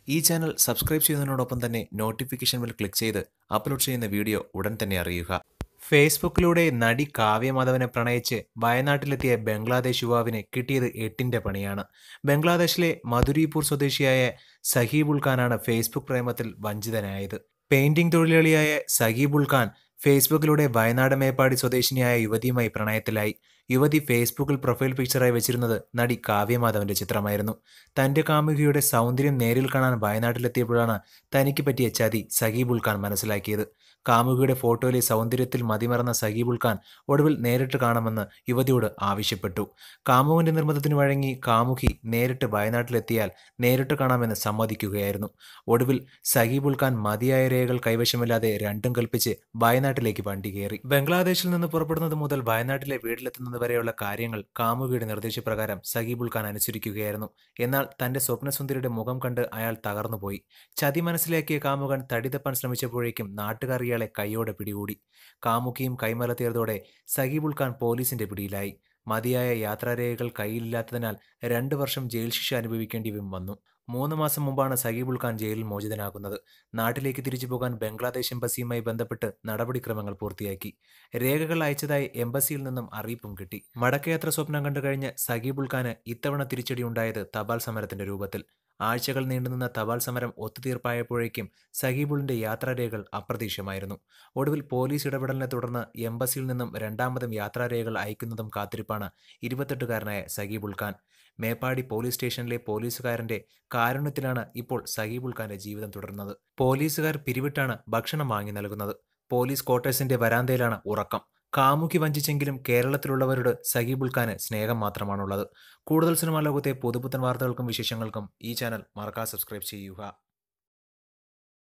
ഈ channel subscribe ചെയ്യുന്നതിനോടൊപ്പം തന്നെ notification bell click ചെയ്ത് അപ്ലോഡ് ചെയ്യുന്ന വീഡിയോ ഉടൻ തന്നെ അറിയുക. ഫേസ്ബുക്കിലൂടെ നടി കാവ്യ മാധവനെ പ്രണയിച്ച് വയനാട്ടിലെത്തിയ ബംഗ്ലാദേശ് യുവാവിന് കിട്ടിയത് എട്ടിന്റെ പണിയാണ്. ബംഗ്ലാദേശിലെ മധുരിപൂർ സ്വദേശിയായ സഹീബുൾ ഖാനാണ് ഫേസ്ബുക്ക് പ്രേമത്തിൽ വഞ്ചിതനായത്. പെയിന്റിംഗ് തൊഴിലാളിയായ സഹീബുൾ ഖാൻ ഫേസ്ബുക്കിലൂടെ വയനാട് മേപ്പാടി സ്വദേശിനിയായ യുവതിയുമായി പ്രണയത്തിലായി. യുവതി ഫേസ്ബുക്കിൽ പ്രൊഫൈൽ പിക്ചറായി വെച്ചിരുന്നത് നടി കാവ്യമാധവന്റെ ചിത്രമായിരുന്നു. തന്റെ കാമുകിയുടെ സൗന്ദര്യം നേരിൽ കാണാൻ വയനാട്ടിലെത്തിയപ്പോഴാണ് തനിക്ക് പറ്റിയ ചതി സഹീബുൾ ഖാൻ മനസ്സിലാക്കിയത്. കാമുകിയുടെ ഫോട്ടോയിലെ സൗന്ദര്യത്തിൽ മതിമറന്ന സഹീബുൾ ഖാൻ ഒടുവിൽ നേരിട്ട് കാണുമെന്ന് യുവതിയോട് ആവശ്യപ്പെട്ടു. കാമുകന്റെ നിർബന്ധത്തിന് വഴങ്ങി കാമുകി നേരിട്ട് വയനാട്ടിലെത്തിയാൽ നേരിട്ട് കാണാമെന്ന് സമ്മതിക്കുകയായിരുന്നു. ഒടുവിൽ സഹീബുൾ ഖാൻ മതിയായ രേഖകൾ കൈവശമില്ലാതെ രണ്ടും കൽപ്പിച്ച് വയനാട്ടിലേക്ക് വണ്ടി കയറി. ബംഗ്ലാദേശിൽ നിന്ന് പുറപ്പെടുന്നത് മുതൽ വയനാട്ടിലെ വീട്ടിലെത്തുന്നത് വരെയുള്ള കാര്യങ്ങൾ കാമുകിയുടെ നിർദ്ദേശപ്രകാരം സഹീബുൾ ഖാൻ അനുസരിക്കുകയായിരുന്നു. എന്നാൽ തന്റെ സ്വപ്നസുന്ദരിയുടെ മുഖം കണ്ട് അയാൾ തകർന്നുപോയി. ചതി മനസ്സിലാക്കിയ കാമുകൻ തടിതപ്പാൻ ശ്രമിച്ചപ്പോഴേക്കും നാട്ടുകാർ ഇയാളെ കൈയോടെ പിടികൂടി. കാമുകിയും കൈമലർത്തിയതോടെ സഹീബുൾ ഖാൻ പോലീസിന്റെ പിടിയിലായി. മതിയായ യാത്രാരേഖകൾ കയ്യിലില്ലാത്തതിനാൽ 2 വർഷം ജയിൽ ശിക്ഷ അനുഭവിക്കേണ്ടിയും വന്നു. 3 മാസം മുമ്പാണ് സഹീബുൾ ഖാൻ ജയിലിൽ മോചിതനാകുന്നത്. നാട്ടിലേക്ക് തിരിച്ചു പോകാൻ ബംഗ്ലാദേശ് എംബസിയുമായി ബന്ധപ്പെട്ട് നടപടിക്രമങ്ങൾ പൂർത്തിയാക്കി. രേഖകൾ അയച്ചതായി എംബസിയിൽ നിന്നും അറിയിപ്പും കിട്ടി. മടക്കയാത്ര സ്വപ്നം കണ്ടു കഴിഞ്ഞ സഹീബുൾ ഖാന് ഇത്തവണ തിരിച്ചടി ഉണ്ടായത് തപാൽ സമരത്തിന്റെ രൂപത്തിൽ. ആഴ്ചകൾ നീണ്ടുനിന്ന തപാൽ സമരം ഒത്തുതീർപ്പായപ്പോഴേക്കും സഹീബുളിന്റെ യാത്രാരേഖകൾ അപ്രതീക്ഷിതമായിരുന്നു. ഒടുവിൽ പോലീസ് ഇടപെടലിനെ തുടർന്ന് എംബസിയിൽ നിന്നും രണ്ടാമതും യാത്രാരേഖകൾ അയക്കുന്നതും കാത്തിരിപ്പാണ് 28-കാരനായ സഹീബുൾ ഖാൻ. മേപ്പാടി പോലീസ് സ്റ്റേഷനിലെ പോലീസുകാരന്റെ കാരുണ്യത്തിലാണ് ഇപ്പോൾ സഹീബുൾ ഖാന്റെ ജീവിതം തുടരുന്നത്. പോലീസുകാർ പിരിവിട്ടാണ് ഭക്ഷണം വാങ്ങി നൽകുന്നത്. പോലീസ് ക്വാർട്ടേഴ്സിന്റെ വരാന്തയിലാണ് ഉറക്കം. കാമുകി വഞ്ചിച്ചെങ്കിലും കേരളത്തിലുള്ളവരോട് സഹീബുൾ ഖാന് സ്നേഹം മാത്രമാണുള്ളത്. കൂടുതൽ സിനിമാ ലോകത്തെ പുതുപുത്തൻ വാർത്തകൾക്കും വിശേഷങ്ങൾക്കും ഈ ചാനൽ മറക്കാതെ സബ്സ്ക്രൈബ് ചെയ്യുക.